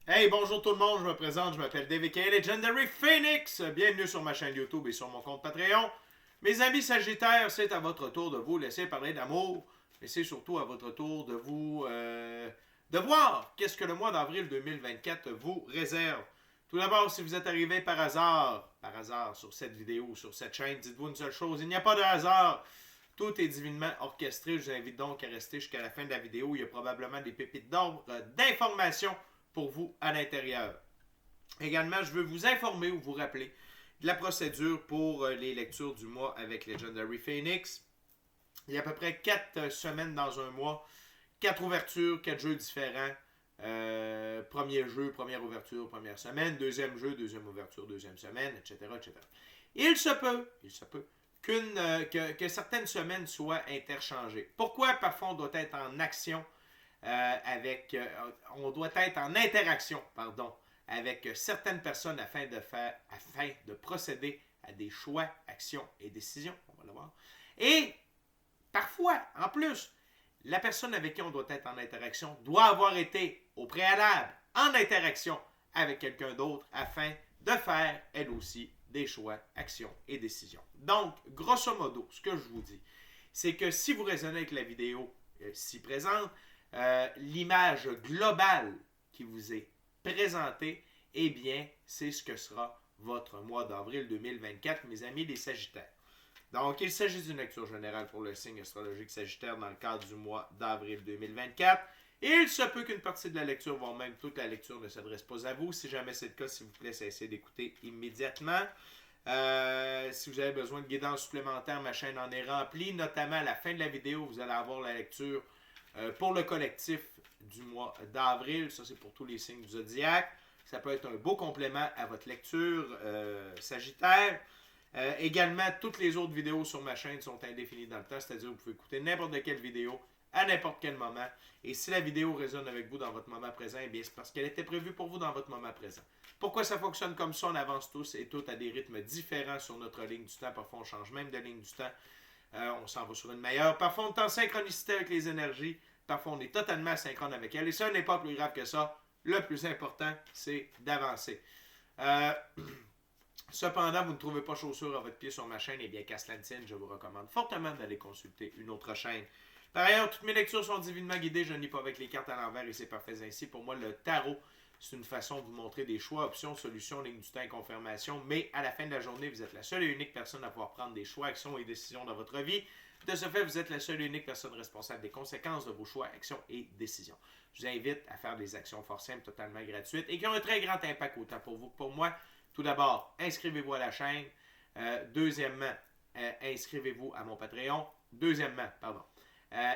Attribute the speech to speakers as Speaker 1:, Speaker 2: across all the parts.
Speaker 1: Hey, bonjour tout le monde, je me présente, je m'appelle David K. Legendary Phoenix. Bienvenue sur ma chaîne YouTube et sur mon compte Patreon. Mes amis Sagittaires, c'est à votre tour de vous laisser parler d'amour, mais c'est surtout à votre tour de vous de voir qu'est-ce que le mois d'avril 2024 vous réserve. Tout d'abord, si vous êtes arrivé par hasard sur cette vidéo, sur cette chaîne, dites-vous une seule chose, il n'y a pas de hasard. Tout est divinement orchestré. Je vous invite donc à rester jusqu'à la fin de la vidéo. Il y a probablement des pépites d'or d'informations pour vous à l'intérieur. Également, je veux vous informer ou vous rappeler de la procédure pour les lectures du mois avec Legendary Phoenix. Il y a à peu près 4 semaines dans un mois, 4 ouvertures, 4 jeux différents. Premier jeu, première ouverture, première semaine, deuxième jeu, deuxième ouverture, deuxième semaine, etc. etc. Il se peut que certaines semaines soient interchangées. Pourquoi parfois on doit être en action on doit être en interaction, avec certaines personnes afin de procéder à des choix, actions et décisions, on va le voir. Et parfois, en plus, la personne avec qui on doit être en interaction doit avoir été au préalable en interaction avec quelqu'un d'autre afin de faire, elle aussi, des choix, actions et décisions. Donc, grosso modo, ce que je vous dis, c'est que si vous raisonnez avec la vidéo ci présente, l'image globale qui vous est présentée, eh bien, c'est ce que sera votre mois d'avril 2024, mes amis les Sagittaires. Donc, il s'agit d'une lecture générale pour le signe astrologique Sagittaire dans le cadre du mois d'avril 2024. Et il se peut qu'une partie de la lecture, voire même toute la lecture, ne s'adresse pas à vous. Si jamais c'est le cas, s'il vous plaît, cessez d'écouter immédiatement. Si vous avez besoin de guidance supplémentaire, ma chaîne en est remplie. Notamment à la fin de la vidéo, vous allez avoir la lecture pour le collectif du mois d'avril. Ça, c'est pour tous les signes du zodiaque. Ça peut être un beau complément à votre lecture Sagittaire. Également, toutes les autres vidéos sur ma chaîne sont indéfinies dans le temps, c'est-à-dire que vous pouvez écouter n'importe quelle vidéo à n'importe quel moment. Et si la vidéo résonne avec vous dans votre moment présent, eh bien c'est parce qu'elle était prévue pour vous dans votre moment présent. Pourquoi ça fonctionne comme ça? On avance tous et toutes à des rythmes différents sur notre ligne du temps. Parfois, on change même de ligne du temps. On s'en va sur une meilleure. Parfois, on est en synchronicité avec les énergies. Parfois, on est totalement asynchrone avec elles. Et ça n'est pas plus grave que ça. Le plus important, c'est d'avancer. Cependant, vous ne trouvez pas chaussure à votre pied sur ma chaîne, et bien qu'à cela tienne, je vous recommande fortement d'aller consulter une autre chaîne. Par ailleurs, toutes mes lectures sont divinement guidées, je ne lis pas avec les cartes à l'envers et c'est parfait ainsi. Pour moi, le tarot, c'est une façon de vous montrer des choix, options, solutions, lignes du temps et confirmation, mais à la fin de la journée, vous êtes la seule et unique personne à pouvoir prendre des choix, actions et décisions dans votre vie. De ce fait, vous êtes la seule et unique personne responsable des conséquences de vos choix, actions et décisions. Je vous invite à faire des actions fort simples, totalement gratuites et qui ont un très grand impact autant pour vous que pour moi. Tout d'abord, inscrivez-vous à la chaîne. Deuxièmement, inscrivez-vous à mon Patreon.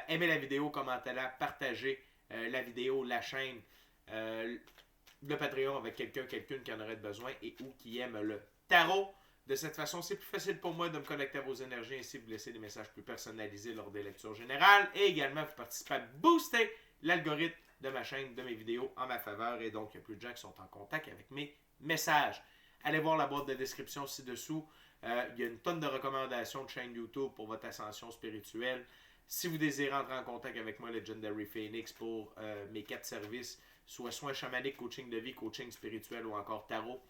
Speaker 1: Aimez la vidéo, commentez-la, partagez la vidéo, la chaîne, le Patreon avec quelqu'une qui en aurait besoin et ou qui aime le tarot. De cette façon, c'est plus facile pour moi de me connecter à vos énergies et ainsi vous laisser des messages plus personnalisés lors des lectures générales. Et également, vous participez à booster l'algorithme de ma chaîne, de mes vidéos en ma faveur. Et donc, il y a plus de gens qui sont en contact avec mes messages. Allez voir la boîte de description ci-dessous. Il y a une tonne de recommandations de chaînes YouTube pour votre ascension spirituelle. Si vous désirez entrer en contact avec moi, Legendary Phoenix, pour mes 4 services, soit soins chamaniques, coaching de vie, coaching spirituel ou encore tarot,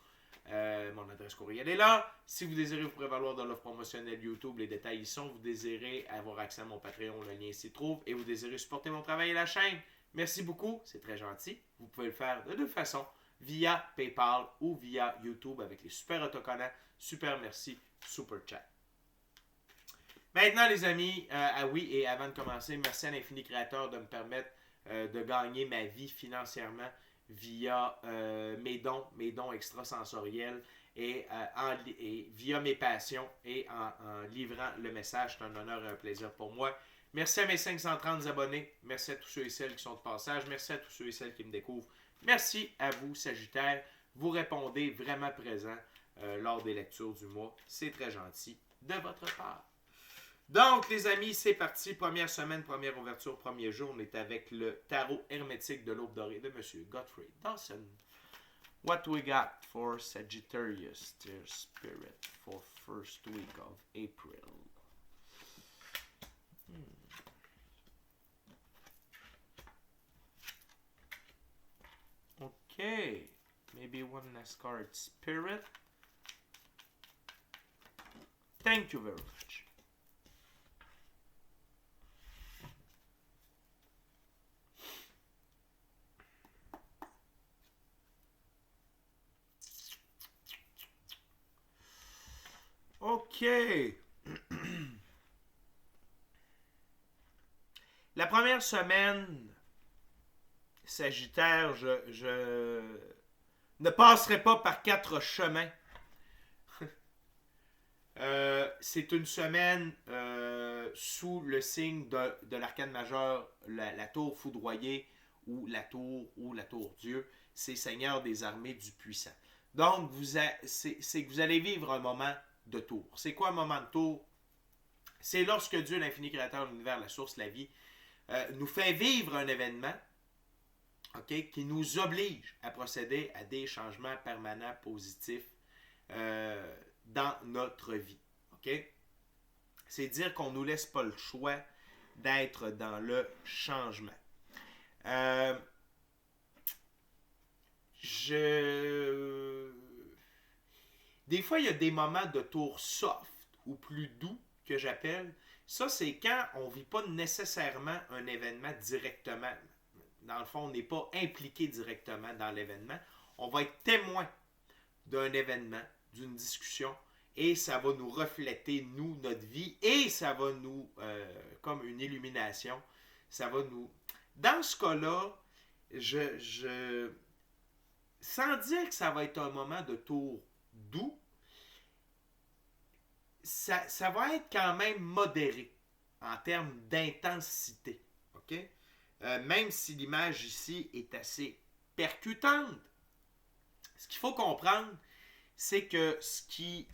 Speaker 1: mon adresse courriel est là. Si vous désirez vous prévaloir de l'offre promotionnelle YouTube, les détails y sont. Vous désirez avoir accès à mon Patreon, le lien s'y trouve. Et vous désirez supporter mon travail et la chaîne, merci beaucoup, c'est très gentil. Vous pouvez le faire de deux façons, via PayPal ou via YouTube avec les super autocollants, super merci, super chat. Maintenant les amis, oui, et avant de commencer, merci à l'infini créateur de me permettre de gagner ma vie financièrement via mes dons extrasensoriels et via mes passions et en livrant le message. C'est un honneur et un plaisir pour moi. Merci à mes 530 abonnés. Merci à tous ceux et celles qui sont de passage. Merci à tous ceux et celles qui me découvrent. Merci à vous, Sagittaire. Vous répondez vraiment présent lors des lectures du mois. C'est très gentil de votre part. Donc, les amis, c'est parti. Première semaine, première ouverture, premier jour. On est avec le tarot hermétique de l'aube dorée de M. Godfrey Dawson. What we got for Sagittarius, their spirit, for first week of April. OK. Maybe one last card. Spirit. Thank you very much. OK. La première semaine, Sagittaire, je ne passerai pas par 4 chemins. C'est une semaine sous le signe de l'arcane majeur, la tour foudroyée ou la tour Dieu. C'est Seigneur des armées du puissant. Donc, c'est que vous allez vivre un moment de tour. C'est quoi un moment de tour? C'est lorsque Dieu, l'infini créateur de l'univers, la source, la vie, nous fait vivre un événement, okay, qui nous oblige à procéder à des changements permanents positifs dans notre vie. Okay? C'est dire qu'on ne nous laisse pas le choix d'être dans le changement. Des fois, il y a des moments de tour soft ou plus doux que j'appelle. Ça, c'est quand on ne vit pas nécessairement un événement directement. Dans le fond, on n'est pas impliqué directement dans l'événement. On va être témoin d'un événement, d'une discussion, et ça va nous refléter, nous, notre vie, et ça va nous, comme une illumination, ça va nous... Dans ce cas-là, sans dire que ça va être un moment de tour doux, ça va être quand même modéré en termes d'intensité. OK? Même si l'image ici est assez percutante, ce qu'il faut comprendre, c'est que ce qui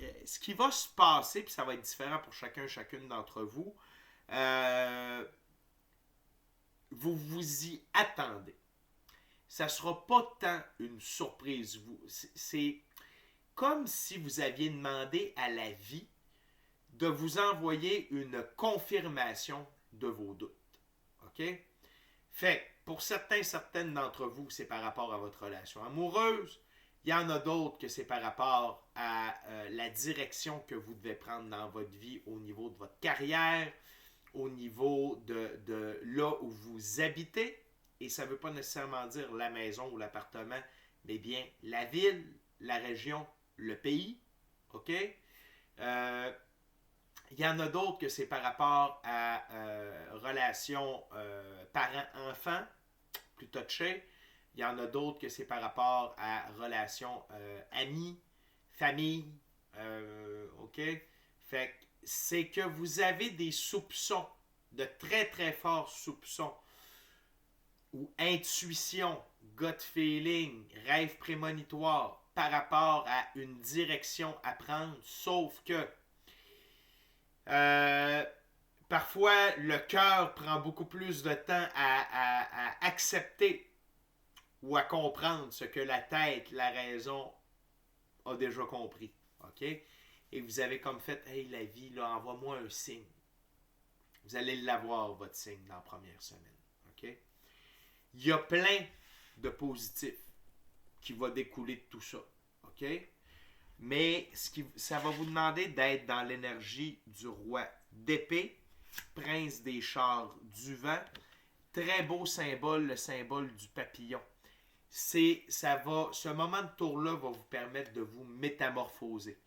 Speaker 1: va se passer, puis ça va être différent pour chacune d'entre vous, vous vous y attendez. Ça ne sera pas tant une surprise. C'est comme si vous aviez demandé à la vie de vous envoyer une confirmation de vos doutes. OK? Fait, pour certaines d'entre vous, c'est par rapport à votre relation amoureuse. Il y en a d'autres que c'est par rapport à la direction que vous devez prendre dans votre vie au niveau de votre carrière, au niveau de là où vous habitez. Et ça ne veut pas nécessairement dire la maison ou l'appartement, mais bien la ville, la région, le pays. OK? Il y en a d'autres que c'est par rapport à relations parents-enfants, plus touchées. Il y en a d'autres que c'est par rapport à relations amis, famille. OK? Fait que c'est que vous avez des soupçons, de très très forts soupçons, ou intuition, gut feeling, rêve prémonitoire par rapport à une direction à prendre, sauf que parfois le cœur prend beaucoup plus de temps à accepter ou à comprendre ce que la tête, la raison a déjà compris. OK? Et vous avez comme fait, hey, la vie, là, envoie-moi un signe. Vous allez l'avoir, votre signe, dans la première semaine. OK? Il y a plein de positifs qui vont découler de tout ça. OK? Mais ça va vous demander d'être dans l'énergie du roi d'épée, prince des chars du vent. Très beau symbole, le symbole du papillon. Ce moment de tour-là va vous permettre de vous métamorphoser,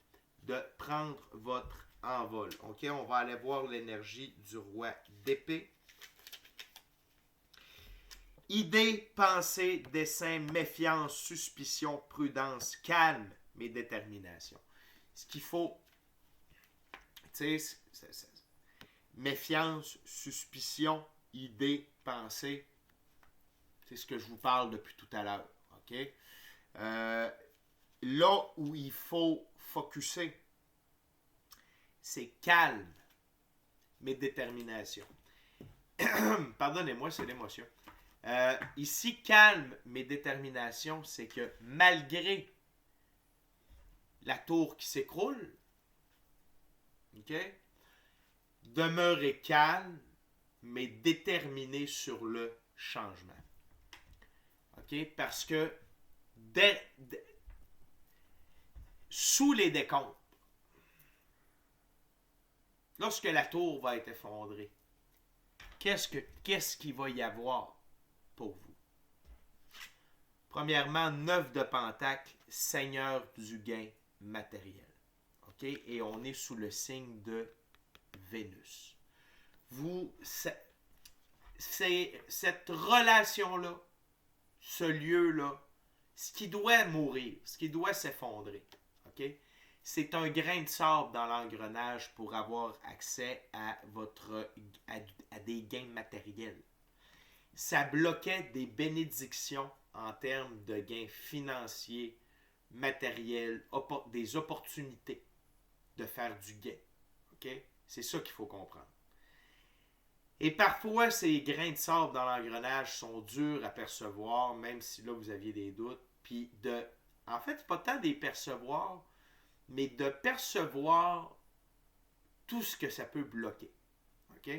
Speaker 1: de prendre votre envol. OK? On va aller voir l'énergie du roi d'épée. Idées, pensées, desseins, méfiance, suspicion, prudence, calme, mais détermination. Ce qu'il faut, tu sais, méfiance, suspicion, idées, pensées, c'est ce que je vous parle depuis tout à l'heure. OK? Là où il faut focuser, c'est calme, mais détermination. Pardonnez-moi, c'est l'émotion. Ici, calme, mais détermination, c'est que malgré la tour qui s'écroule, OK, demeurez calme, mais déterminé sur le changement. OK? Parce que sous les décombres, lorsque la tour va être effondrée, qu'est-ce qu'il va y avoir pour vous? Premièrement, 9 de Pentacle, Seigneur du gain matériel. OK? Et on est sous le signe de Vénus. C'est cette relation-là, ce lieu-là, ce qui doit mourir, ce qui doit s'effondrer. OK? C'est un grain de sable dans l'engrenage pour avoir accès à des gains matériels. Ça bloquait des bénédictions en termes de gains financiers, matériels, des opportunités de faire du gain. Okay? C'est ça qu'il faut comprendre. Et parfois, ces grains de sable dans l'engrenage sont durs à percevoir, même si là, vous aviez des doutes. Puis en fait, pas tant des percevoir, mais de percevoir tout ce que ça peut bloquer. OK?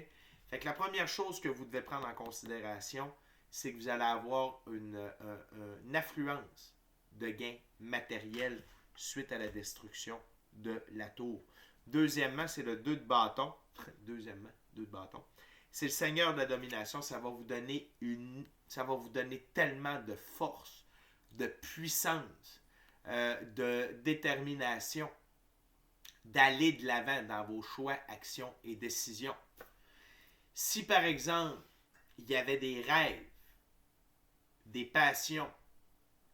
Speaker 1: Fait que la première chose que vous devez prendre en considération, c'est que vous allez avoir une affluence de gains matériels suite à la destruction de la tour. Deuxièmement, c'est le 2 de bâton. Deuxièmement, 2 de bâton. C'est le Seigneur de la domination. Ça va vous donner tellement de force, de puissance, de détermination, d'aller de l'avant dans vos choix, actions et décisions. Si par exemple, il y avait des rêves, des passions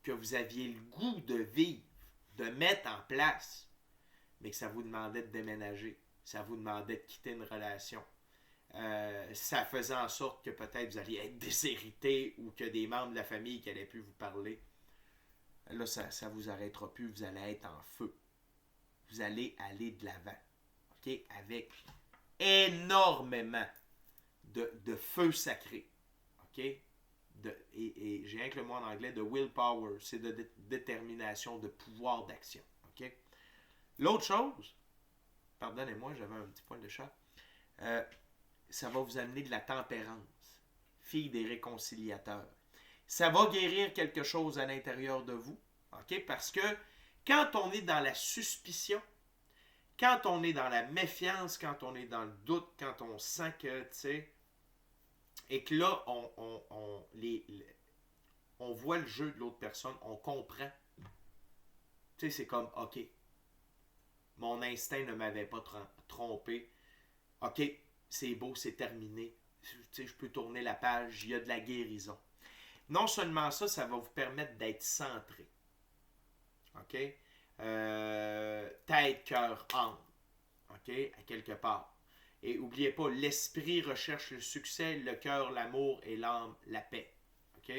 Speaker 1: que vous aviez le goût de vivre, de mettre en place, mais que ça vous demandait de déménager, ça vous demandait de quitter une relation, ça faisait en sorte que peut-être vous alliez être déshérité ou que des membres de la famille qui n'allaient plus vous parler, là, ça ne vous arrêtera plus, vous allez être en feu. Vous allez aller de l'avant, OK? Avec énormément de feu sacré, OK? Et j'ai rien que le mot en anglais de willpower, c'est de détermination, de pouvoir d'action, OK? L'autre chose, pardonnez-moi, j'avais un petit point de chat, ça va vous amener de la tempérance, fille des réconciliateurs. Ça va guérir quelque chose à l'intérieur de vous, OK? Parce que quand on est dans la suspicion, quand on est dans la méfiance, quand on est dans le doute, quand on sent que, tu sais, et que là, on voit le jeu de l'autre personne, on comprend. Tu sais, c'est comme, OK, mon instinct ne m'avait pas trompé. OK, c'est beau, c'est terminé. Tu sais, je peux tourner la page, il y a de la guérison. Non seulement ça, ça va vous permettre d'être centré. OK? Tête, cœur, âme. OK? À quelque part. Et n'oubliez pas, l'esprit recherche le succès, le cœur, l'amour et l'âme, la paix. OK?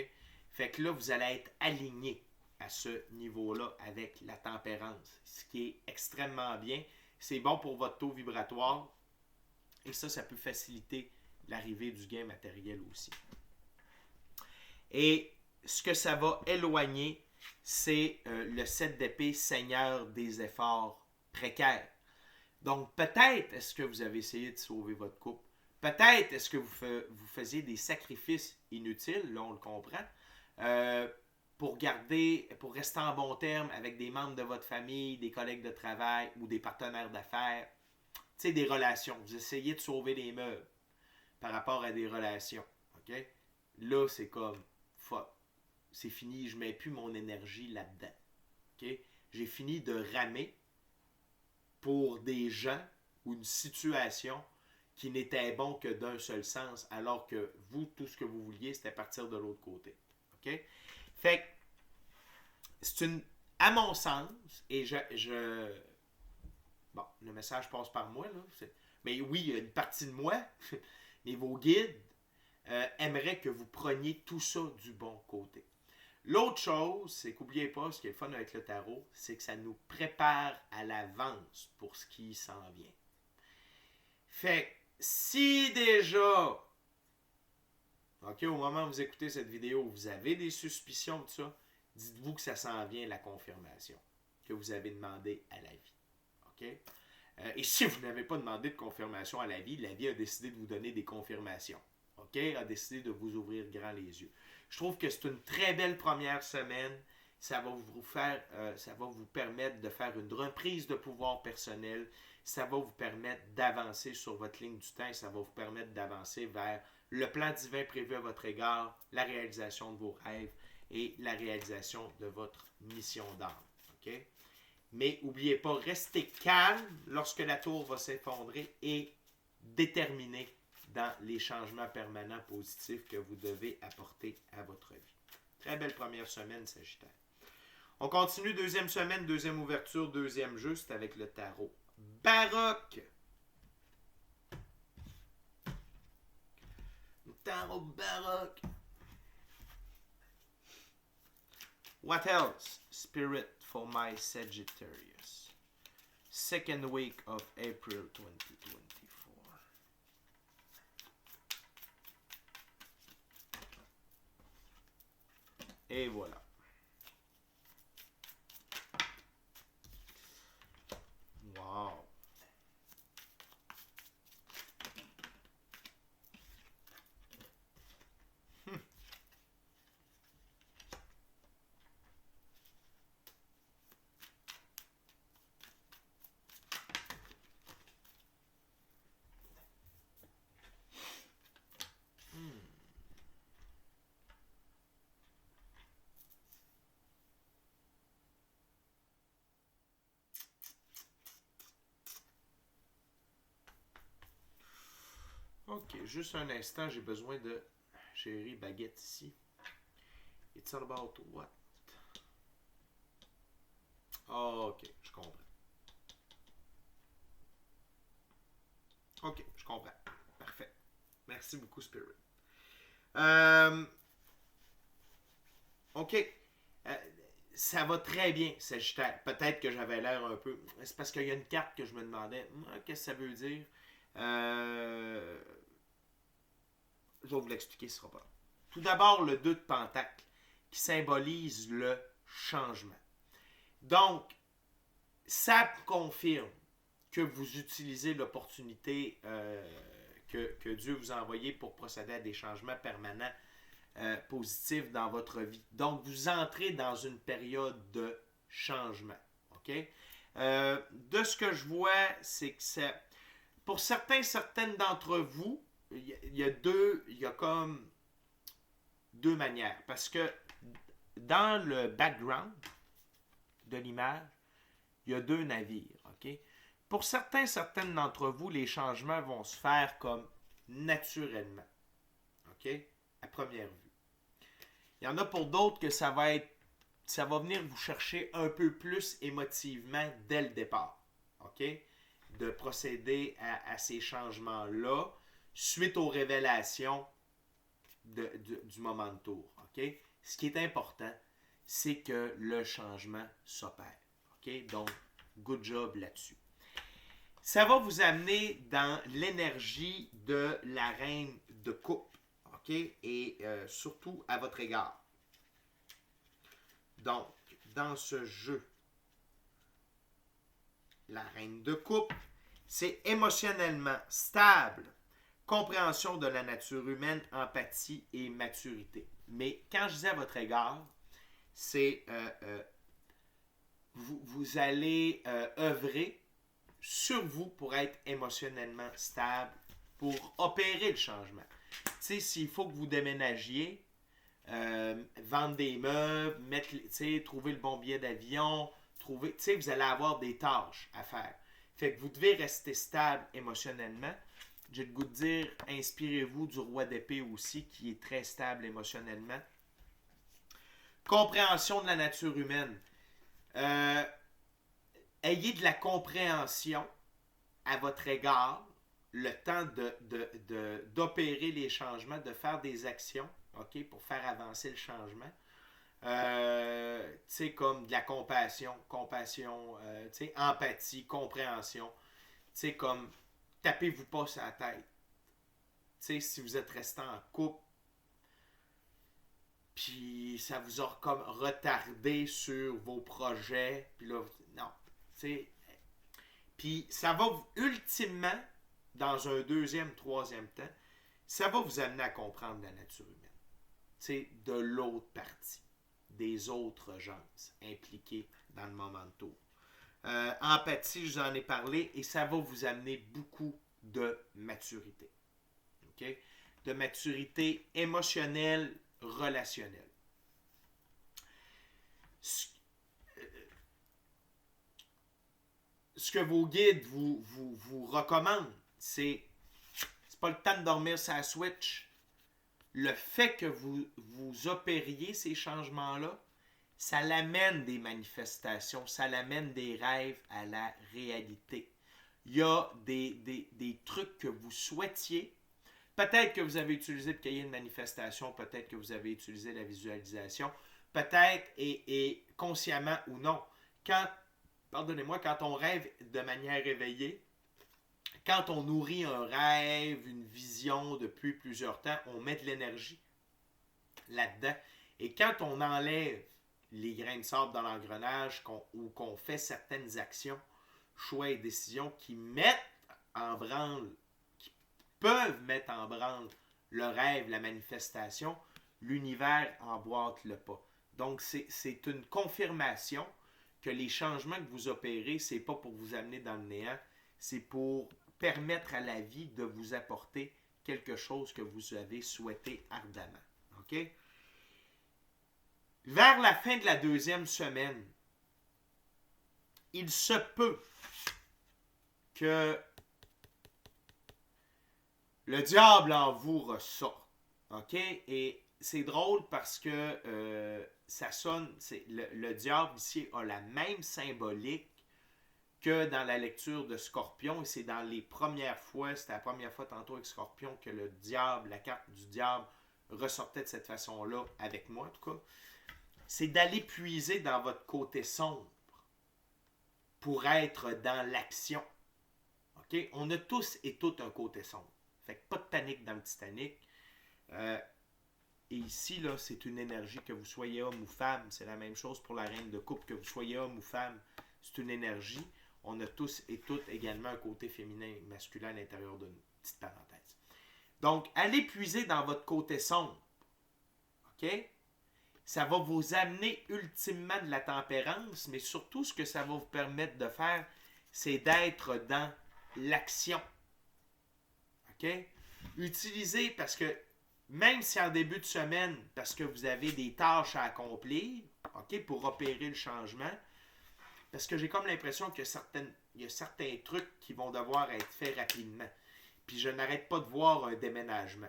Speaker 1: Fait que là, vous allez être aligné à ce niveau-là avec la tempérance, ce qui est extrêmement bien. C'est bon pour votre taux vibratoire et ça peut faciliter l'arrivée du gain matériel aussi. Et ce que ça va éloigner, c'est le 7 d'épée, Seigneur des efforts précaires. Donc, peut-être est-ce que vous avez essayé de sauver votre couple. Peut-être est-ce que vous faisiez des sacrifices inutiles, là on le comprend, pour rester en bon terme avec des membres de votre famille, des collègues de travail ou des partenaires d'affaires. Tu sais, des relations. Vous essayez de sauver des meubles par rapport à des relations. OK? Là, c'est comme, fuck, c'est fini, je ne mets plus mon énergie là-dedans. OK? J'ai fini de ramer pour des gens ou une situation qui n'était bon que d'un seul sens, alors que vous, tout ce que vous vouliez, c'était partir de l'autre côté. OK? Fait que, à mon sens, et bon, le message passe par moi, là, mais oui, il y a une partie de moi, mais vos guides aimeraient que vous preniez tout ça du bon côté. L'autre chose, c'est qu'oubliez pas, ce qui est le fun avec le tarot, c'est que ça nous prépare à l'avance pour ce qui s'en vient. Fait si déjà, OK, au moment où vous écoutez cette vidéo, vous avez des suspicions de ça, dites-vous que ça s'en vient la confirmation que vous avez demandé à la vie. OK? Et si vous n'avez pas demandé de confirmation à la vie a décidé de vous donner des confirmations. OK? A décidé de vous ouvrir grand les yeux. Je trouve que c'est une très belle première semaine ça va ça va vous permettre de faire une reprise de pouvoir personnel, ça va vous permettre d'avancer sur votre ligne du temps et ça va vous permettre d'avancer vers le plan divin prévu à votre égard, la réalisation de vos rêves et la réalisation de votre mission d'âme. Okay? Mais n'oubliez pas, restez calme lorsque la tour va s'effondrer et déterminé dans les changements permanents positifs que vous devez apporter à votre vie. Très belle première semaine, Sagittaire. On continue, deuxième semaine, deuxième ouverture, deuxième jeu, c'est avec le tarot baroque. Le tarot baroque. What else, Spirit, for my Sagittarius? Second week of April 2024. Et voilà. Wow. Ok, juste un instant, j'ai besoin de chérie baguette ici. It's all about what? Ok, je comprends. Ok, je comprends. Parfait. Merci beaucoup, Spirit. Ok. Ça va très bien, Sagittaire. Peut-être que j'avais l'air un peu... C'est parce qu'il y a une carte que je me demandais, qu'est-ce que ça veut dire? Je vais vous l'expliquer, ce sera pas. Tout d'abord, le 2 de Pentacle, qui symbolise le changement. Donc, ça confirme que vous utilisez l'opportunité que Dieu vous a envoyée pour procéder à des changements permanents positifs dans votre vie. Donc, vous entrez dans une période de changement. OK? De ce que je vois, c'est que ça, pour certaines d'entre vous, il y a comme deux manières. Parce que dans le background de l'image, il y a deux navires. OK? Pour certaines d'entre vous, les changements vont se faire comme naturellement. OK? À première vue. Il y en a pour d'autres que ça va venir vous chercher un peu plus émotivement dès le départ. OK? De procéder à ces changements-là suite aux révélations du moment de tour. OK? Ce qui est important, c'est que le changement s'opère. OK? Donc, good job là-dessus. Ça va vous amener dans l'énergie de la reine de coupe. OK? Et surtout à votre égard. Donc, dans ce jeu, la reine de coupe, c'est émotionnellement stable, compréhension de la nature humaine, empathie et maturité. Mais quand je dis à votre égard, c'est vous allez œuvrer sur vous pour être émotionnellement stable, pour opérer le changement. Tu sais, s'il faut que vous déménagiez, vendre des meubles, trouver le bon billet d'avion, vous allez avoir des tâches à faire. Fait que vous devez rester stable émotionnellement. J'ai le goût de dire, inspirez-vous du roi d'épée aussi, qui est très stable émotionnellement. Compréhension de la nature humaine. Ayez de la compréhension à votre égard, le temps d'opérer les changements, de faire des actions, OK, pour faire avancer le changement. Comme de la compassion, empathie, compréhension. Comme tapez-vous pas sur la tête. Si vous êtes resté en couple, puis ça vous a comme retardé sur vos projets, puis là, non. Puis ça va ultimement, dans un deuxième, troisième temps, ça va vous amener à comprendre la nature humaine. De l'autre partie. des autres gens impliqués dans le moment de tour. Empathie, je vous en ai parlé, et ça va vous amener beaucoup de maturité. Okay? De maturité émotionnelle, relationnelle. Ce que vos guides vous recommandent, c'est pas le temps de dormir sur la Switch. Le fait que vous opériez ces changements-là, ça l'amène des manifestations, ça l'amène des rêves à la réalité. Il y a des trucs que vous souhaitiez. Peut-être que vous avez utilisé le cahier de manifestation, peut-être que vous avez utilisé la visualisation, peut-être et consciemment ou non. Pardonnez-moi, quand on rêve de manière éveillée, quand on nourrit un rêve, une vision depuis plusieurs temps, on met de l'énergie là-dedans. Et quand on enlève les grains de sable dans l'engrenage ou qu'on fait certaines actions, choix et décisions qui mettent en branle, qui peuvent mettre en branle le rêve, la manifestation, l'univers emboîte le pas. Donc, c'est une confirmation que les changements que vous opérez, ce n'est pas pour vous amener dans le néant, c'est pour permettre à la vie de vous apporter quelque chose que vous avez souhaité ardemment. OK? Vers la fin de la 2e semaine, il se peut que le diable en vous ressorte. OK? Et c'est drôle parce que ça sonne, le diable ici a la même symbolique que dans la lecture de Scorpion, et c'est dans les premières fois, c'était la première fois tantôt avec Scorpion que le diable, la carte du diable ressortait de cette façon-là, avec moi en tout cas, c'est d'aller puiser dans votre côté sombre pour être dans l'action. Okay? On a tous et toutes un côté sombre. Fait que pas de panique dans le Titanic. Et ici, là, c'est une énergie, que vous soyez homme ou femme, c'est la même chose pour la reine de coupe, que vous soyez homme ou femme, c'est une énergie. On a tous et toutes également un côté féminin et masculin à l'intérieur de nous. Petite parenthèse. Donc, allez puiser dans votre côté sombre. OK? Ça va vous amener ultimement de la tempérance, mais surtout, ce que ça va vous permettre de faire, c'est d'être dans l'action. OK? Utilisez, parce que même si en début de semaine, parce que vous avez des tâches à accomplir, OK, pour opérer le changement, parce que j'ai comme l'impression qu'il y a certains trucs qui vont devoir être faits rapidement. Puis je n'arrête pas de voir un déménagement.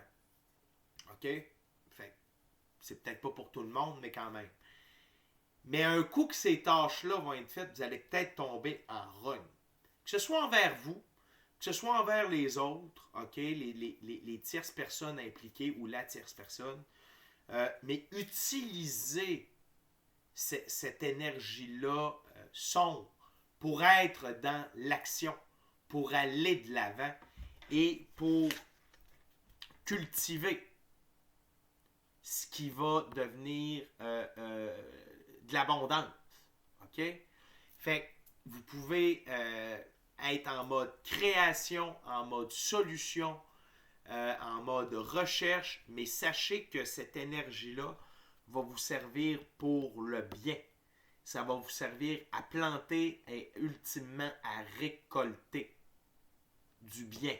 Speaker 1: OK? Fait, c'est peut-être pas pour tout le monde, mais quand même. Mais un coup que ces tâches-là vont être faites, vous allez peut-être tomber en rogne. Que ce soit envers vous, que ce soit envers les autres, OK, les tierces personnes impliquées ou la tierce personne, mais utilisez cette énergie-là sombre pour être dans l'action, pour aller de l'avant et pour cultiver ce qui va devenir de l'abondance. OK? Fait que vous pouvez être en mode création, en mode solution, en mode recherche, mais sachez que cette énergie-là va vous servir pour le bien. Ça va vous servir à planter et ultimement à récolter du bien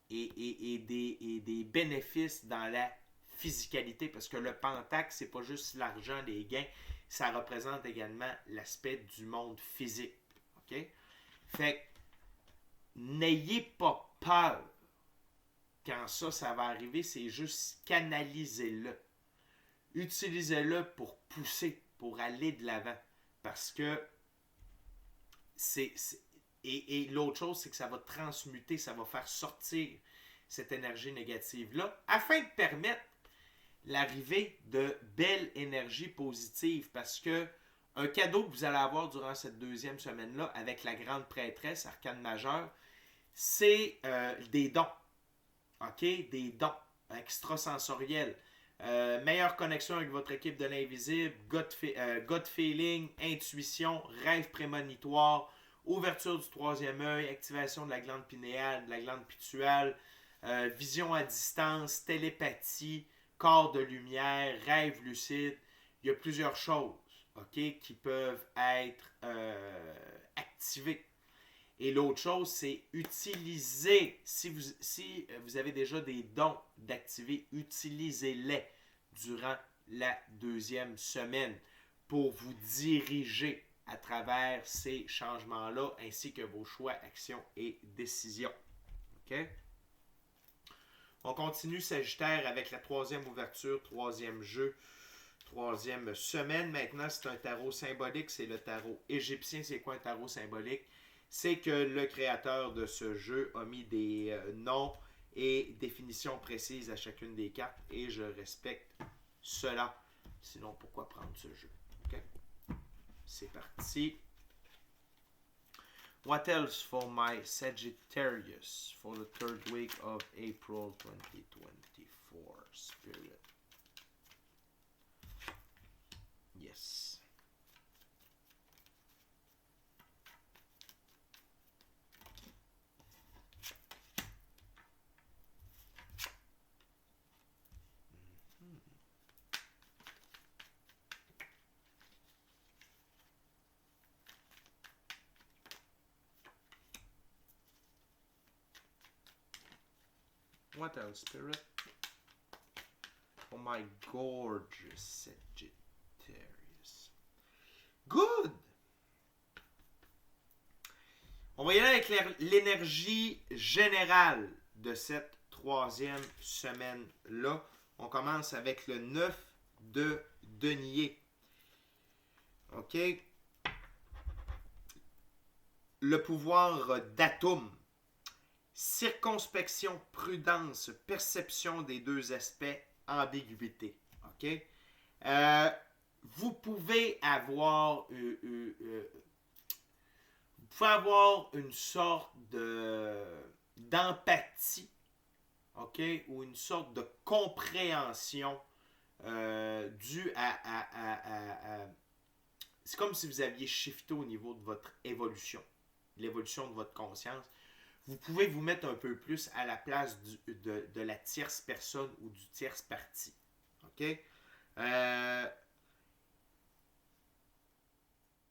Speaker 1: et des bénéfices dans la physicalité, parce que le pentacle, c'est pas juste l'argent, les gains, ça représente également l'aspect du monde physique. OK? Fait que n'ayez pas peur quand ça va arriver, c'est juste canalisez-le. Utilisez-le pour pousser, pour aller de l'avant. Parce que et l'autre chose, c'est que ça va transmuter, ça va faire sortir cette énergie négative-là, afin de permettre l'arrivée de belles énergies positives. Parce que un cadeau que vous allez avoir durant cette 2e semaine-là, avec la grande prêtresse, arcane majeure, c'est des dons. OK? Des dons extrasensoriels. Meilleure connexion avec votre équipe de l'invisible, gut feeling, intuition, rêve prémonitoire, ouverture du 3e œil, activation de la glande pinéale, de la glande pituale, vision à distance, télépathie, corps de lumière, rêve lucide. Il y a plusieurs choses. OK, qui peuvent être activés. Et l'autre chose, c'est utiliser, si vous avez déjà des dons d'activer, utilisez-les durant la deuxième semaine pour vous diriger à travers ces changements-là, ainsi que vos choix, actions et décisions. OK? On continue Sagittaire avec la troisième ouverture, troisième jeu, troisième semaine. Maintenant, c'est un tarot symbolique, c'est le tarot égyptien. C'est quoi un tarot symbolique? C'est que le créateur de ce jeu a mis des noms et définitions précises à chacune des cartes et je respecte cela. Sinon, pourquoi prendre ce jeu? Okay? C'est parti. What else for my Sagittarius for the third week of April 2024? Spirit. Yes. What else, Spirit? For my gorgeous Sagittarius. Good! On va y aller avec l'énergie générale de cette troisième semaine-là. On commence avec le 9 de denier. OK? Le pouvoir d'Atum. Circonspection, prudence, perception des deux aspects, ambiguïté. OK? Vous pouvez avoir une sorte d'empathie, OK? Ou une sorte de compréhension due à c'est comme si vous aviez shifté au niveau de votre évolution, l'évolution de votre conscience. Vous pouvez vous mettre un peu plus à la place de la tierce personne ou du tierce parti. OK?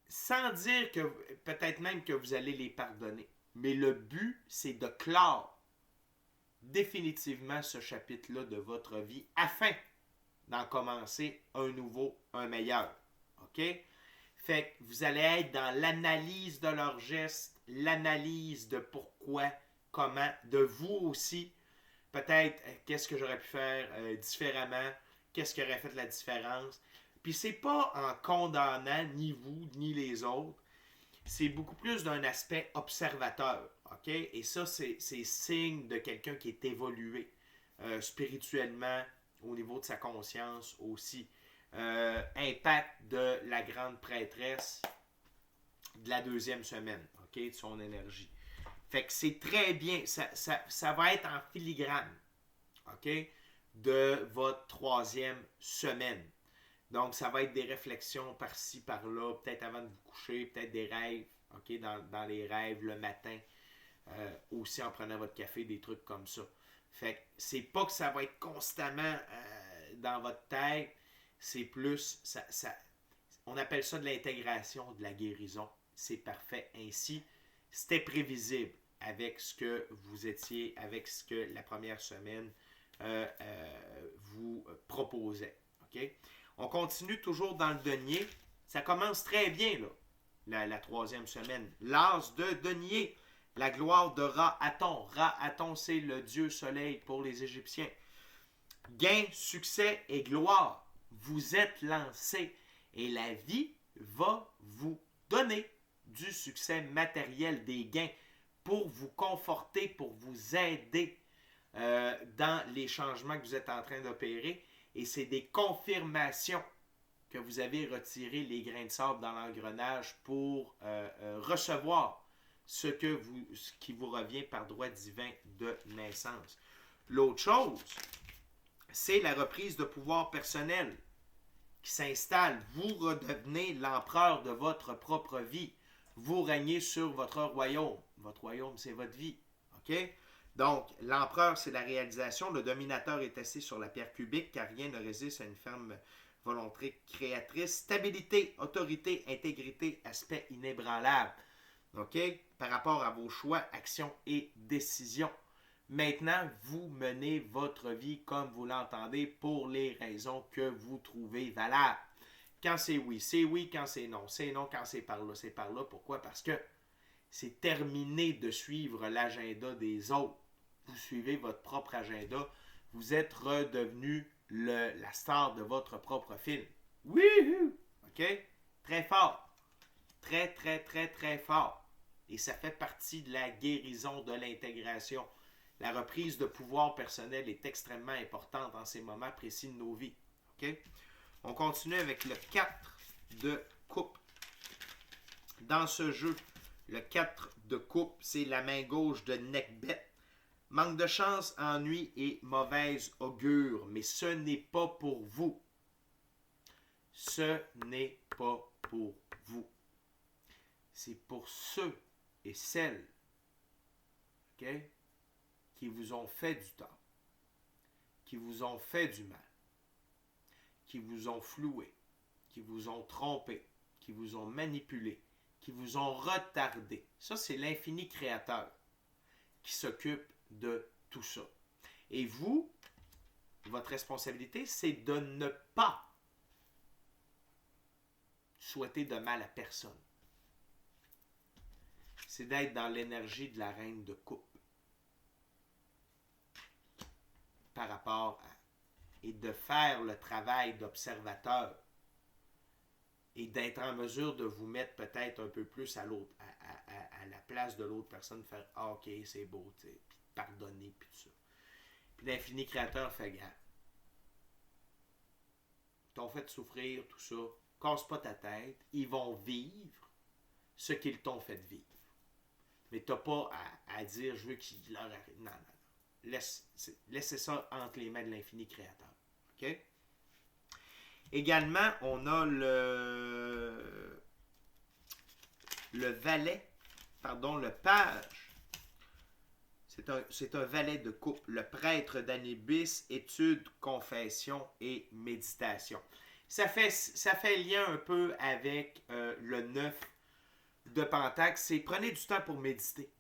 Speaker 1: Sans dire que peut-être même que vous allez les pardonner. Mais le but, c'est de clore définitivement ce chapitre-là de votre vie afin d'en commencer un nouveau, un meilleur. OK? Fait que vous allez être dans l'analyse de leurs gestes, l'analyse de pourquoi, comment, de vous aussi. Peut-être, qu'est-ce que j'aurais pu faire différemment, qu'est-ce qui aurait fait la différence. Puis c'est pas en condamnant ni vous, ni les autres. C'est beaucoup plus d'un aspect observateur. OK? Et ça, c'est signe de quelqu'un qui est évolué spirituellement, au niveau de sa conscience aussi. Impact de la grande prêtresse de la deuxième semaine, OK, de son énergie. Fait que c'est très bien, ça va être en filigrane, OK, de votre troisième semaine. Donc, ça va être des réflexions par-ci, par-là, peut-être avant de vous coucher, peut-être des rêves, OK, dans les rêves le matin, aussi en prenant votre café, des trucs comme ça. Fait que c'est pas que ça va être constamment dans votre tête, c'est plus, on appelle ça de l'intégration, de la guérison. C'est parfait ainsi. C'était prévisible avec ce que vous étiez, avec ce que la première semaine vous proposait. Okay? On continue toujours dans le denier. Ça commence très bien, là, la troisième semaine. L'as de denier, la gloire de Ra-Aton. Ra-Aton, c'est le dieu soleil pour les Égyptiens. Gain, succès et gloire. Vous êtes lancé et la vie va vous donner du succès matériel, des gains pour vous conforter, pour vous aider dans les changements que vous êtes en train d'opérer. Et c'est des confirmations que vous avez retiré les grains de sable dans l'engrenage pour recevoir ce qui vous revient par droit divin de naissance. L'autre chose, c'est la reprise de pouvoir personnel qui s'installe. Vous redevenez l'empereur de votre propre vie. Vous régnez sur votre royaume. Votre royaume, c'est votre vie. OK? Donc, l'empereur, c'est la réalisation. Le dominateur est assis sur la pierre cubique car rien ne résiste à une ferme volonté créatrice, stabilité, autorité, intégrité, aspect inébranlable. OK? Par rapport à vos choix, actions et décisions. Maintenant, vous menez votre vie comme vous l'entendez pour les raisons que vous trouvez valables. Quand c'est oui, c'est oui. Quand c'est non, c'est non. Quand c'est par là, c'est par là. Pourquoi? Parce que c'est terminé de suivre l'agenda des autres. Vous suivez votre propre agenda. Vous êtes redevenu la star de votre propre film. Oui! OK? Très fort. Très, très, très, très fort. Et ça fait partie de la guérison de l'intégration. La reprise de pouvoir personnel est extrêmement importante dans ces moments précis de nos vies. OK? On continue avec le 4 de coupe. Dans ce jeu, le 4 de coupe, c'est la main gauche de Neckbet. Manque de chance, ennui et mauvaise augure. Mais ce n'est pas pour vous. Ce n'est pas pour vous. C'est pour ceux et celles, OK, qui vous ont fait du tort, qui vous ont fait du mal, qui vous ont floué, qui vous ont trompé, qui vous ont manipulé, qui vous ont retardé. Ça, c'est l'infini créateur qui s'occupe de tout ça. Et vous, votre responsabilité, c'est de ne pas souhaiter de mal à personne. C'est d'être dans l'énergie de la reine de coupe par rapport à, et de faire le travail d'observateur et d'être en mesure de vous mettre peut-être un peu plus à la place de l'autre personne, faire « Ah, ok, c'est beau », puis pardonner, puis tout ça. Puis l'infini créateur fait « Gars, t'ont fait souffrir, tout ça, casse pas ta tête, ils vont vivre ce qu'ils t'ont fait vivre. Mais t'as pas à dire « Je veux qu'il leur arrive ». Non, non, non. Laissez ça entre les mains de l'infini créateur. OK? Également, on a le valet, le page. C'est un valet de coupe. Le prêtre d'Anubis, étude, confession et méditation. Ça fait lien un peu avec le 9 de Pentacle. C'est prenez du temps pour méditer.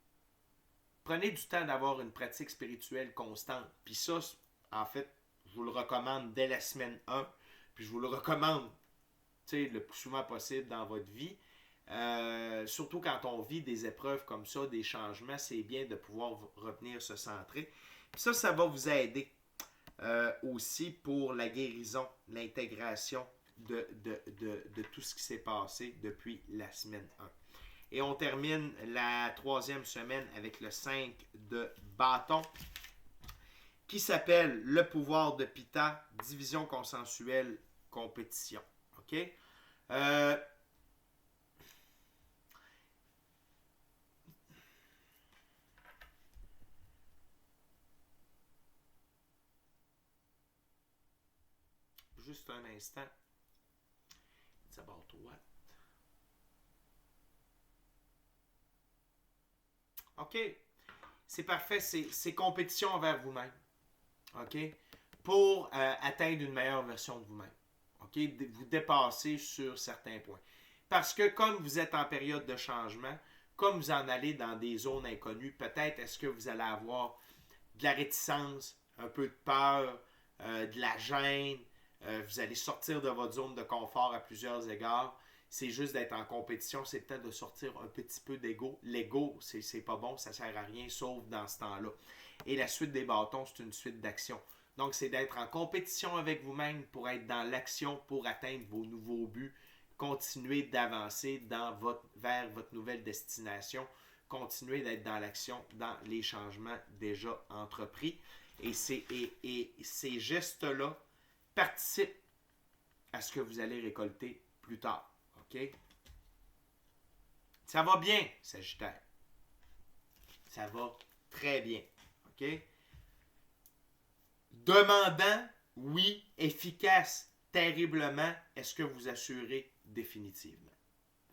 Speaker 1: Prenez du temps d'avoir une pratique spirituelle constante. Puis ça, en fait, je vous le recommande dès la semaine 1. Puis je vous le recommande le plus souvent possible dans votre vie. Surtout quand on vit des épreuves comme ça, des changements, c'est bien de pouvoir revenir se centrer. Puis ça va vous aider aussi pour la guérison, l'intégration de tout ce qui s'est passé depuis la semaine 1. Et on termine la 3e semaine avec le 5 de bâton qui s'appelle le pouvoir de Pitta, division consensuelle, compétition. OK? Juste un instant. It's about what? OK. C'est parfait. C'est compétition envers vous-même. OK? Pour atteindre une meilleure version de vous-même. OK? Vous dépasser sur certains points. Parce que comme vous êtes en période de changement, comme vous en allez dans des zones inconnues, peut-être est-ce que vous allez avoir de la réticence, un peu de peur, de la gêne. Vous allez sortir de votre zone de confort à plusieurs égards. C'est juste d'être en compétition, c'est peut-être de sortir un petit peu d'ego. L'ego, c'est pas bon, ça sert à rien, sauf dans ce temps-là. Et la suite des bâtons, c'est une suite d'actions. Donc, c'est d'être en compétition avec vous-même pour être dans l'action, pour atteindre vos nouveaux buts. Continuer d'avancer vers votre nouvelle destination. Continuer d'être dans l'action, dans les changements déjà entrepris. Et ces gestes-là participent à ce que vous allez récolter plus tard. OK? Ça va bien, Sagittaire. Ça va très bien. OK? Demandant, oui. Efficace, terriblement. Est-ce que vous assurez définitivement?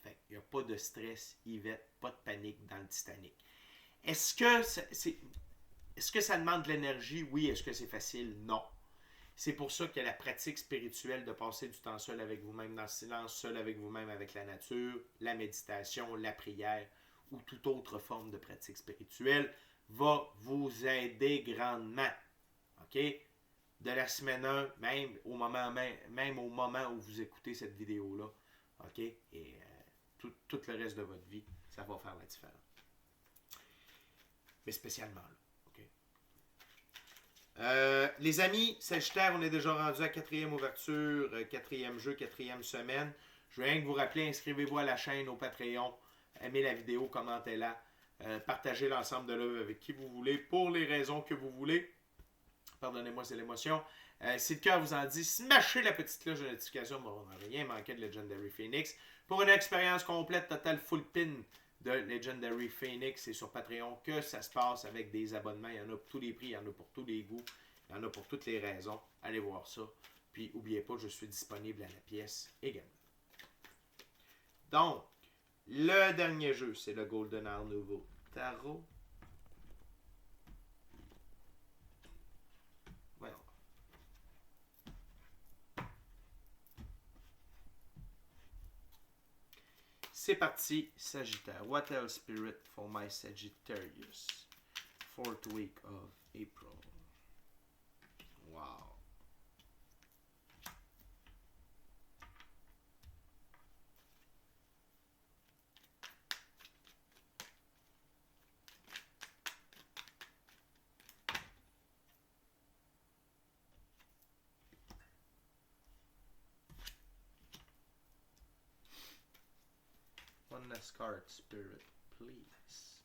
Speaker 1: Fait, il n'y a pas de stress, Yvette, pas de panique dans le Titanic. Est-ce que ça demande de l'énergie? Oui. Est-ce que c'est facile? Non. C'est pour ça que la pratique spirituelle de passer du temps seul avec vous-même dans le silence, seul avec vous-même avec la nature, la méditation, la prière ou toute autre forme de pratique spirituelle va vous aider grandement. OK? De la semaine 1, même au moment où vous écoutez cette vidéo-là. OK? Et tout le reste de votre vie, ça va faire la différence. Mais spécialement là. Les amis, Sagittaire, on est déjà rendu à 4e ouverture, 4e jeu, 4e semaine. Je veux rien que vous rappeler, inscrivez-vous à la chaîne, au Patreon, aimez la vidéo, commentez-la, partagez l'ensemble de l'œuvre avec qui vous voulez, pour les raisons que vous voulez. Pardonnez-moi, c'est l'émotion. Si le cœur vous en dit, smashez la petite cloche de notification, bon, on n'a rien manqué de Legendary Phoenix. Pour une expérience complète, totale full pin de Legendary Phoenix, c'est sur Patreon que ça se passe avec des abonnements. Il y en a pour tous les prix, il y en a pour tous les goûts, il y en a pour toutes les raisons. Allez voir ça. Puis, n'oubliez pas, je suis disponible à la pièce également. Donc, le dernier jeu, c'est le Golden Art Nouveau Tarot. Voyons. C'est parti, Sagittaire. What else spirit for my Sagittarius? 4th week of April. Wow. One last card, Spirit, please.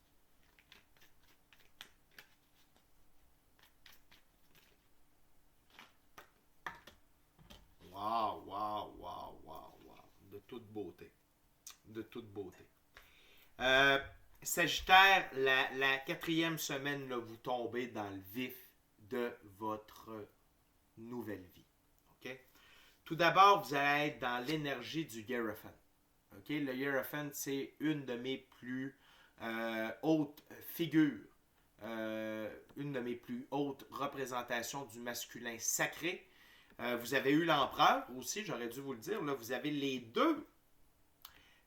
Speaker 1: Wow, wow, wow, wow, wow. De toute beauté. De toute beauté. Sagittaire, la 4e semaine, là, vous tombez dans le vif de votre nouvelle vie. Okay? Tout d'abord, vous allez être dans l'énergie du Hierophant. Okay? Le Hierophant, c'est une de mes plus hautes figures, une de mes plus hautes représentations du masculin sacré. Vous avez eu l'empereur aussi, j'aurais dû vous le dire, là, vous avez les deux.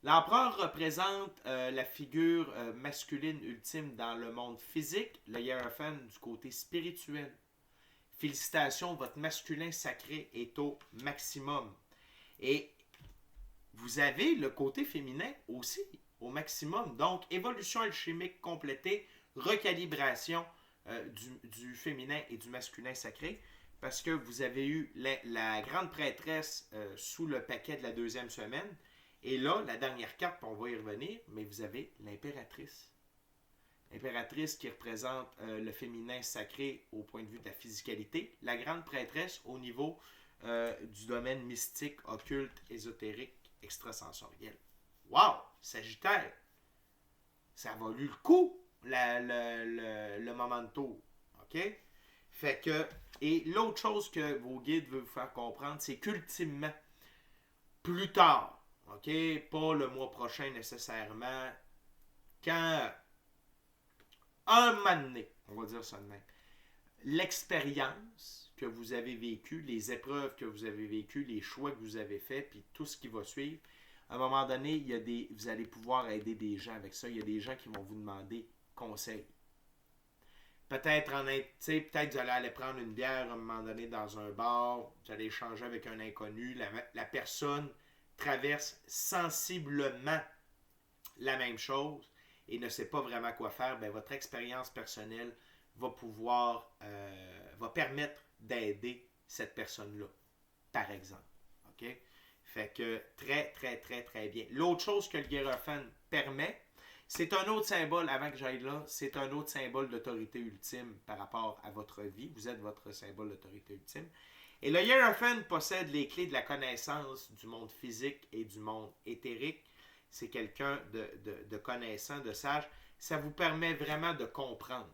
Speaker 1: L'empereur représente la figure masculine ultime dans le monde physique, le Hierophant du côté spirituel. Félicitations, votre masculin sacré est au maximum. Et vous avez le côté féminin aussi au maximum. Donc, évolution alchimique complétée, recalibration du féminin et du masculin sacré, parce que vous avez eu la grande prêtresse sous le paquet de la 2e semaine. Et là, la dernière carte, on va y revenir, mais vous avez l'impératrice. L'impératrice qui représente le féminin sacré au point de vue de la physicalité. La grande prêtresse au niveau du domaine mystique, occulte, ésotérique, extrasensoriel. Wow! Sagittaire! Ça a valu le coup, le moment de tour. OK? Fait que, et l'autre chose que vos guides veulent vous faire comprendre, c'est qu'ultimement, plus tard, OK? Pas le mois prochain nécessairement, quand un moment donné, on va dire ça de même, l'expérience que vous avez vécue, les épreuves que vous avez vécues, les choix que vous avez faits, puis tout ce qui va suivre, à un moment donné, vous allez pouvoir aider des gens avec ça. Il y a des gens qui vont vous demander conseil. Peut-être peut-être vous allez aller prendre une bière à un moment donné dans un bar, vous allez échanger avec un inconnu, la personne traverse sensiblement la même chose et ne sait pas vraiment quoi faire, bien, votre expérience personnelle va va permettre d'aider cette personne-là, par exemple. OK? Fait que très, très, très, très bien. L'autre chose que le Hierophant permet, c'est un autre symbole, avant que j'aille là, c'est un autre symbole d'autorité ultime par rapport à votre vie. Vous êtes votre symbole d'autorité ultime. Et le Hierophant possède les clés de la connaissance du monde physique et du monde éthérique. C'est quelqu'un de connaissant, de sage. Ça vous permet vraiment de comprendre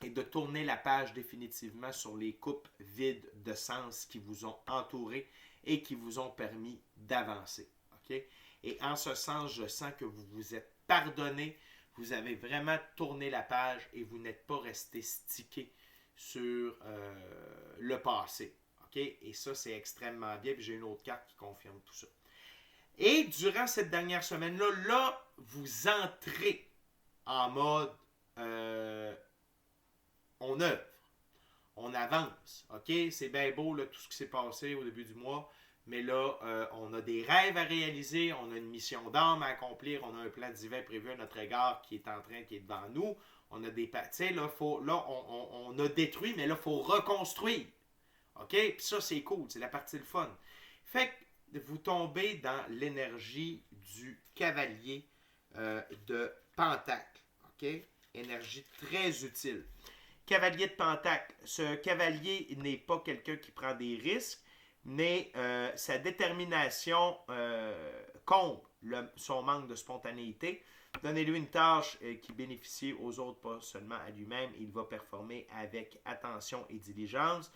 Speaker 1: et de tourner la page définitivement sur les coupes vides de sens qui vous ont entouré et qui vous ont permis d'avancer. Okay? Et en ce sens, je sens que vous vous êtes pardonné, vous avez vraiment tourné la page et vous n'êtes pas resté stické sur le passé. OK? Et ça, c'est extrêmement bien. Puis j'ai une autre carte qui confirme tout ça. Et durant cette dernière semaine-là, là, vous entrez en mode on œuvre, on avance. OK? C'est bien beau là, tout ce qui s'est passé au début du mois. Mais là, on a des rêves à réaliser, on a une mission d'âme à accomplir, on a un plan divin prévu à notre égard qui est devant nous. On a des... Tu sais, là, on a détruit, mais là, il faut reconstruire. OK? Puis ça, c'est cool, c'est la partie le fun. Fait que vous tombez dans l'énergie du cavalier de Pentacle. OK? Énergie très utile. Cavalier de Pentacle. Ce cavalier n'est pas quelqu'un qui prend des risques, mais sa détermination comble son manque de spontanéité. Donnez-lui une tâche qui bénéficie aux autres, pas seulement à lui-même. Il va performer avec attention et diligence.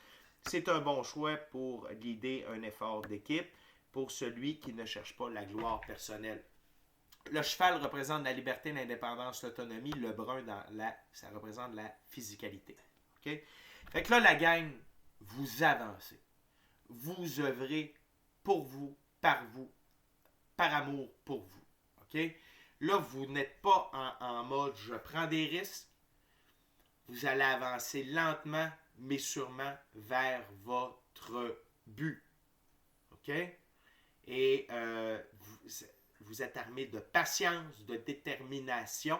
Speaker 1: C'est un bon choix pour guider un effort d'équipe pour celui qui ne cherche pas la gloire personnelle. Le cheval représente la liberté, l'indépendance, l'autonomie. Le brun, ça représente la physicalité. Okay? Fait que là, la gang, vous avancez. Vous œuvrez pour vous, par amour pour vous. OK? Là, vous n'êtes pas en mode je prends des risques. Vous allez avancer lentement, mais sûrement vers votre but. OK? Et vous êtes armé de patience, de détermination.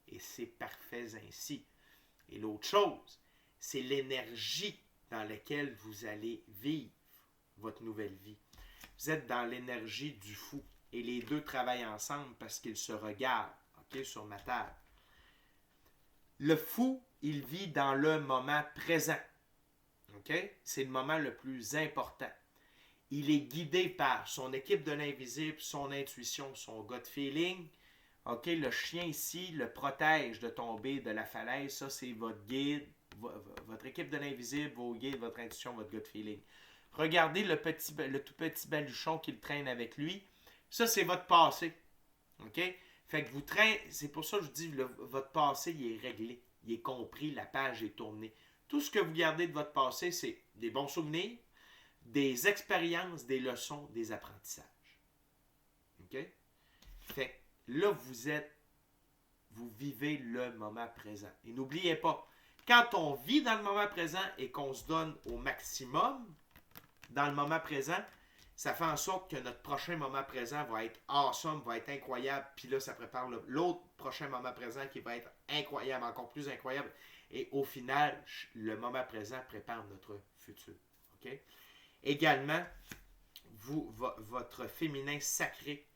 Speaker 1: Et c'est parfait ainsi. Et l'autre chose, c'est l'énergie dans laquelle vous allez vivre votre nouvelle vie. Vous êtes dans l'énergie du fou. Et les deux travaillent ensemble parce qu'ils se regardent, OK, sur ma table. Le fou, il vit dans le moment présent. OK? C'est le moment le plus important. Il est guidé par son équipe de l'invisible, son intuition, son gut feeling. OK? Le chien ici le protège de tomber de la falaise. Ça, c'est votre guide, votre équipe de l'invisible, vos guides, votre intuition, votre gut feeling. Regardez le tout petit baluchon qu'il traîne avec lui. Ça, c'est votre passé. OK? Fait que vous traînez, c'est pour ça que je dis, votre passé, il est réglé. Il est compris, la page est tournée. Tout ce que vous gardez de votre passé, c'est des bons souvenirs, des expériences, des leçons, des apprentissages. OK? Fait que là, vous vivez le moment présent. Et n'oubliez pas, quand on vit dans le moment présent et qu'on se donne au maximum dans le moment présent, ça fait en sorte que notre prochain moment présent va être awesome, va être incroyable. Puis là, ça prépare l'autre prochain moment présent qui va être incroyable, encore plus incroyable. Et au final, le moment présent prépare notre futur. Okay? Également, votre féminin sacré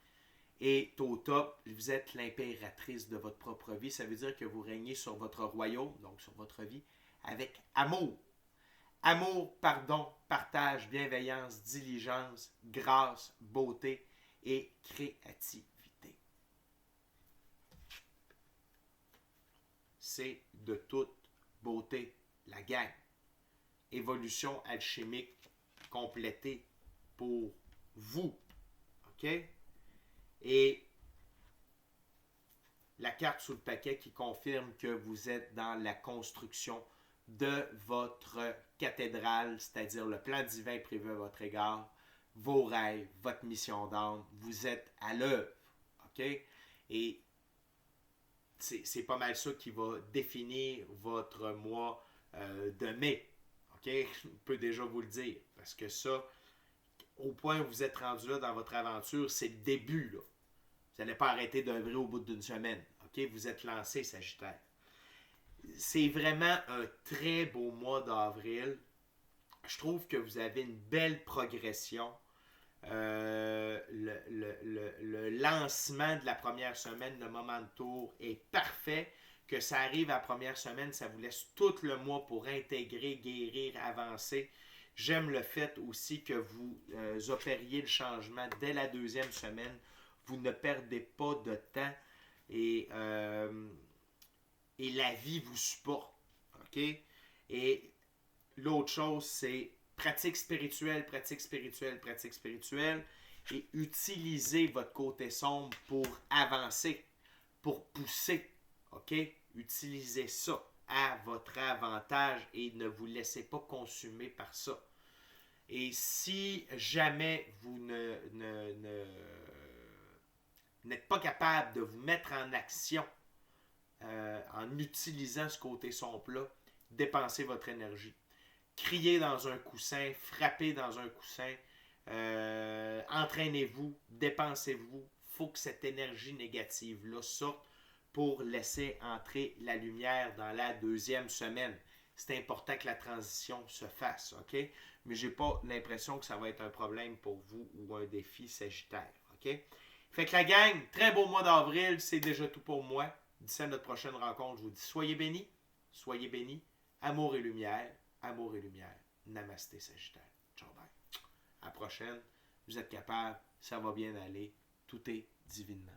Speaker 1: est au top. Vous êtes l'impératrice de votre propre vie. Ça veut dire que vous régnez sur votre royaume, donc sur votre vie, avec amour. Amour, pardon, partage, bienveillance, diligence, grâce, beauté et créativité. C'est de toute beauté la gang. Évolution alchimique complétée pour vous. OK? Et la carte sous le paquet qui confirme que vous êtes dans la construction de votre cathédrale, c'est-à-dire le plan divin prévu à votre égard, vos rêves, votre mission d'âme, vous êtes à l'œuvre. OK? Et c'est pas mal ça qui va définir votre mois de mai. OK? Je peux déjà vous le dire. Parce que ça, au point où vous êtes rendu là dans votre aventure, c'est le début. Là. Vous n'allez pas arrêter d'œuvrer au bout d'une semaine. OK? Vous êtes lancé, Sagittaire. C'est vraiment un très beau mois d'avril. Je trouve que vous avez une belle progression. Le lancement de la première semaine, le moment de tour est parfait. Que ça arrive à la première semaine, ça vous laisse tout le mois pour intégrer, guérir, avancer. J'aime le fait aussi que vous opériez le changement dès la deuxième semaine. Vous ne perdez pas de temps et la vie vous supporte. OK? Et l'autre chose, c'est pratique spirituelle, pratique spirituelle, pratique spirituelle. Et utilisez votre côté sombre pour avancer, pour pousser. OK? Utilisez ça. à votre avantage et ne vous laissez pas consumer par ça. Et si jamais vous n'êtes pas capable de vous mettre en action en utilisant ce côté sombre-là, dépensez votre énergie. Criez dans un coussin, frappez dans un coussin, entraînez-vous, dépensez-vous. Il faut que cette énergie négative-là sorte pour laisser entrer la lumière dans la deuxième semaine. C'est important que la transition se fasse, OK? Mais je n'ai pas l'impression que ça va être un problème pour vous ou un défi sagittaire, OK? Fait que la gang, très beau mois d'avril, c'est déjà tout pour moi. D'ici à notre prochaine rencontre, je vous dis soyez bénis, amour et lumière, namasté Sagittaire. Ciao, bye. À la prochaine, vous êtes capable, ça va bien aller, tout est divinement.